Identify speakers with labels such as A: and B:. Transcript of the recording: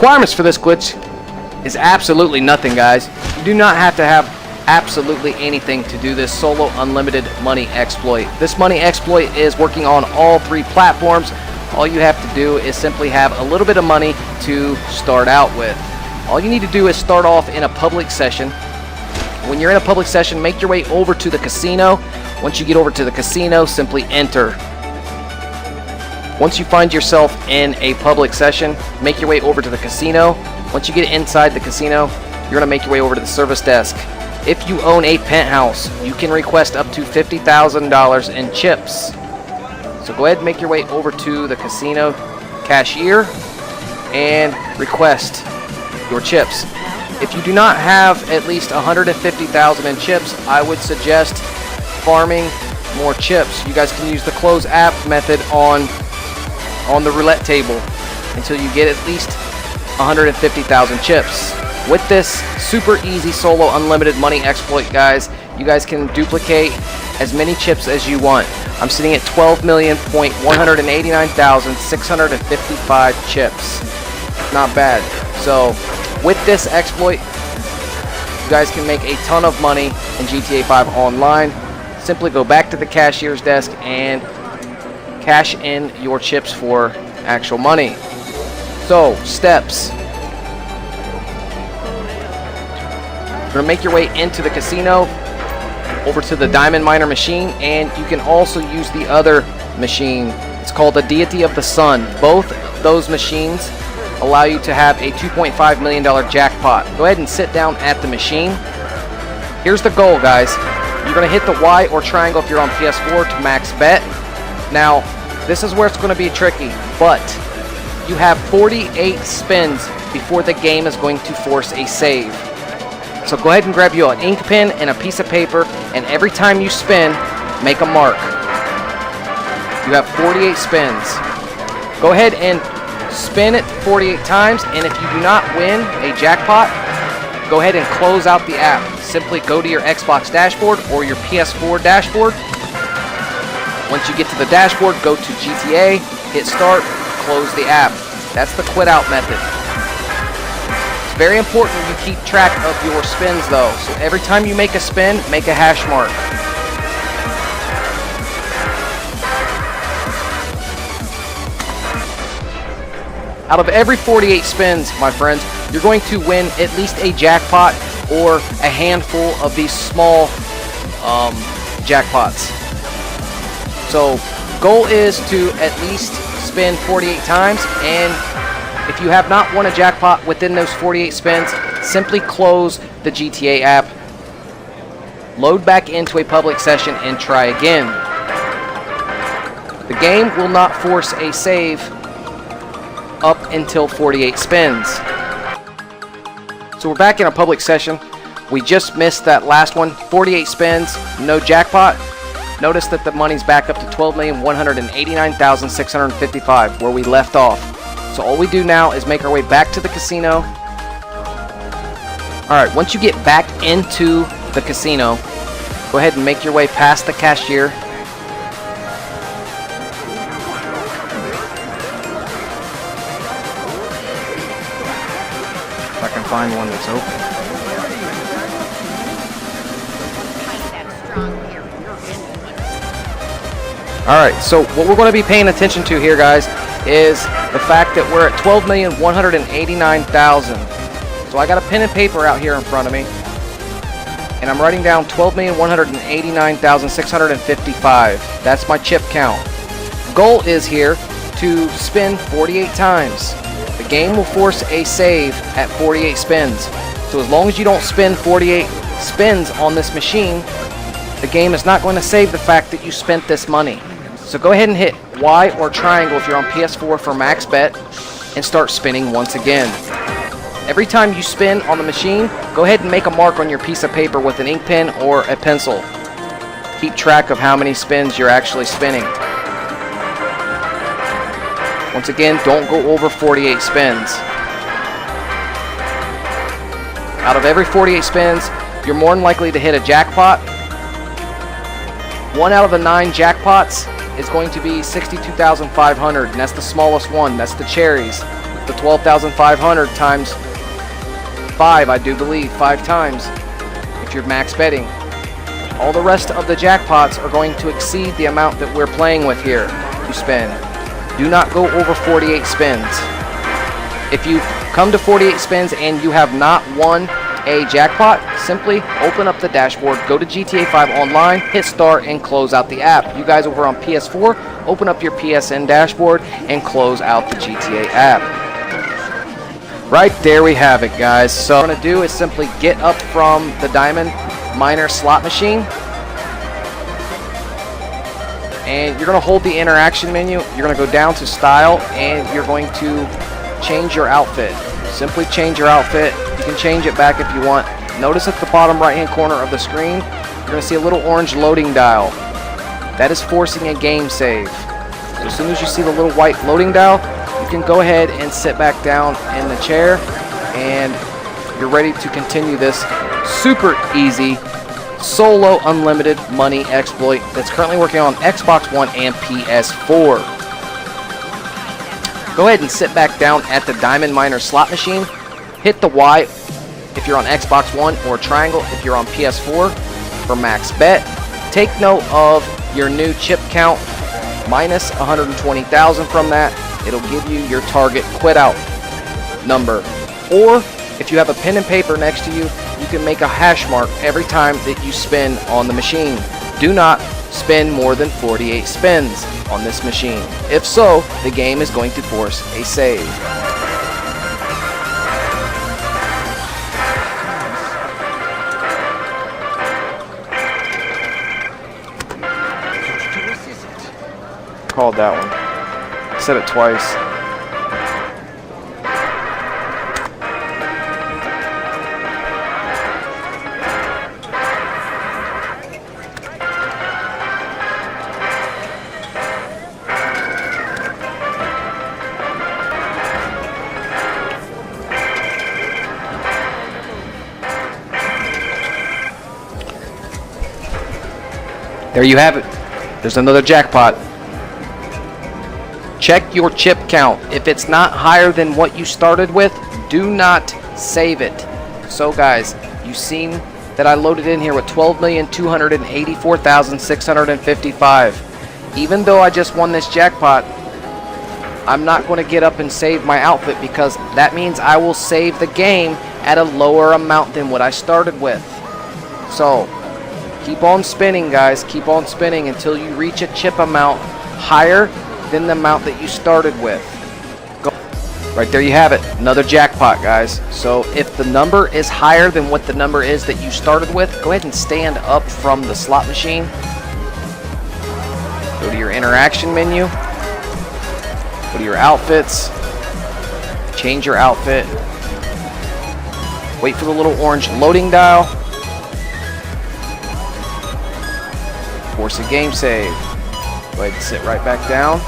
A: requirements for this glitch is absolutely nothing, guys. You do not have to have absolutely anything to do this solo unlimited money exploit. This money exploit is working on all 3 platforms. All you have to do is simply have a little bit of money to start out with. All you need to do is start off in a public session. When you're in a public session, make your way over to the casino. Once you get over to the casino, simply enter. Once you find yourself in a public session, make your way over to the casino. Once you get inside the casino, you're going to make your way over to the service desk. If you own a penthouse, you can request up to $50,000 in chips. So go ahead and make your way over to the casino cashier and request your chips. If you do not have at least 150,000 in chips, I would suggest farming more chips. You guys can use the close app method on the roulette table until you get at least 150,000 chips. With this super easy solo unlimited money exploit, guys, you guys can duplicate as many chips as you want. I'm sitting at 12,189,655 chips. Not bad. So with this exploit, you guys can make a ton of money in GTA 5 online. Simply go back to the cashier's desk and cash in your chips for actual money. So, steps. You're going to make your way into the casino, over to the diamond miner machine, and you can also use the other machine. It's called the Deity of the Sun. Both those machines allow you to have a $2.5 million jackpot. Go ahead and sit down at the machine. Here's the goal, guys. You're going to hit the Y or triangle if you're on PS4 to max bet. Now, this is where it's going to be tricky, but you have 48 spins before the game is going to force a save. So go ahead and grab you an ink pen and a piece of paper, and every time you spin, make a mark. You have 48 spins. Go ahead and spin it 48 times, and if you do not win a jackpot, go ahead and close out the app. Simply go to your Xbox dashboard or your PS4 dashboard. Once you get to the dashboard, go to GTA, hit start, close the app. That's the quit out method. It's very important you keep track of your spins though. So every time you make a spin, make a hash mark. Out of every 48 spins, my friends, you're going to win at least a jackpot or a handful of these small jackpots. So goal is to at least spin 48 times, and if you have not won a jackpot within those 48 spins, simply close the GTA app, load back into a public session, and try again. The game will not force a save up until 48 spins. So we're back in a public session. We just missed that last one. 48 spins, no jackpot. Notice that the money's back up to 12,189,655 where we left off. So all we do now is make our way back to the casino. Alright, once you get back into the casino, go ahead and make your way past the cashier. If I can find one that's open. Alright, so what we're going to be paying attention to here, guys, is the fact that we're at 12,189,000. So I got a pen and paper out here in front of me, and I'm writing down 12,189,655. That's my chip count. Goal is here to spin 48 times. The game will force a save at 48 spins. So as long as you don't spin 48 spins on this machine, the game is not going to save the fact that you spent this money. So go ahead and hit Y or triangle if you're on PS4 for max bet and start spinning once again. Every time you spin on the machine, go ahead and make a mark on your piece of paper with an ink pen or a pencil. Keep track of how many spins you're actually spinning. Once again, don't go over 48 spins. Out of every 48 spins, you're more than likely to hit a jackpot. 1 out of the 9 jackpots is going to be 62,500, and that's the smallest one. That's the cherries. The 12,500 times 5, I do believe, 5 times if you're max betting. All the rest of the jackpots are going to exceed the amount that we're playing with here to spend. Do not go over 48 spins. If you come to 48 spins and you have not won a jackpot, simply open up the dashboard, go to GTA 5 Online, hit start, and close out the app. You guys over on PS4, open up your PSN dashboard and close out the GTA app. Right there we have it, guys. So what we're going to do is simply get up from the Diamond Miner slot machine, and you're going to hold the interaction menu. You're going to go down to style, and you're going to change your outfit. Simply change your outfit. You can change it back if you want. Notice at the bottom right hand corner of the screen, you're going to see a little orange loading dial. That is forcing a game save. So as soon as you see the little white loading dial, you can go ahead and sit back down in the chair, and you're ready to continue this super easy solo unlimited money exploit that's currently working on Xbox One and PS4. Go ahead and sit back down at the Diamond Miner slot machine. Hit the Y if you're on Xbox One, or triangle if you're on PS4 for max bet. Take note of your new chip count, minus 120,000 from that. It'll give you your target quit out number. Or if you have a pen and paper next to you, you can make a hash mark every time that you spin on the machine. Do not spin more than 48 spins on this machine. If so, the game is going to force a save. Called that one. Said it twice. There you have it. There's another jackpot. Check your chip count. If it's not higher than what you started with, do not save it. So guys, you've seen that I loaded in here with 12,284,655. Even though I just won this jackpot, I'm not going to get up and save my outfit, because that means I will save the game at a lower amount than what I started with. So keep on spinning, guys. Keep on spinning until you reach a chip amount higher than the amount that you started with. Go. Right there you have it. Another jackpot, guys. So if the number is higher than what the number is that you started with, go ahead and stand up from the slot machine. Go to your interaction menu. Go to your outfits. Change your outfit. Wait for the little orange loading dial. Force a game save. Go ahead and sit right back down.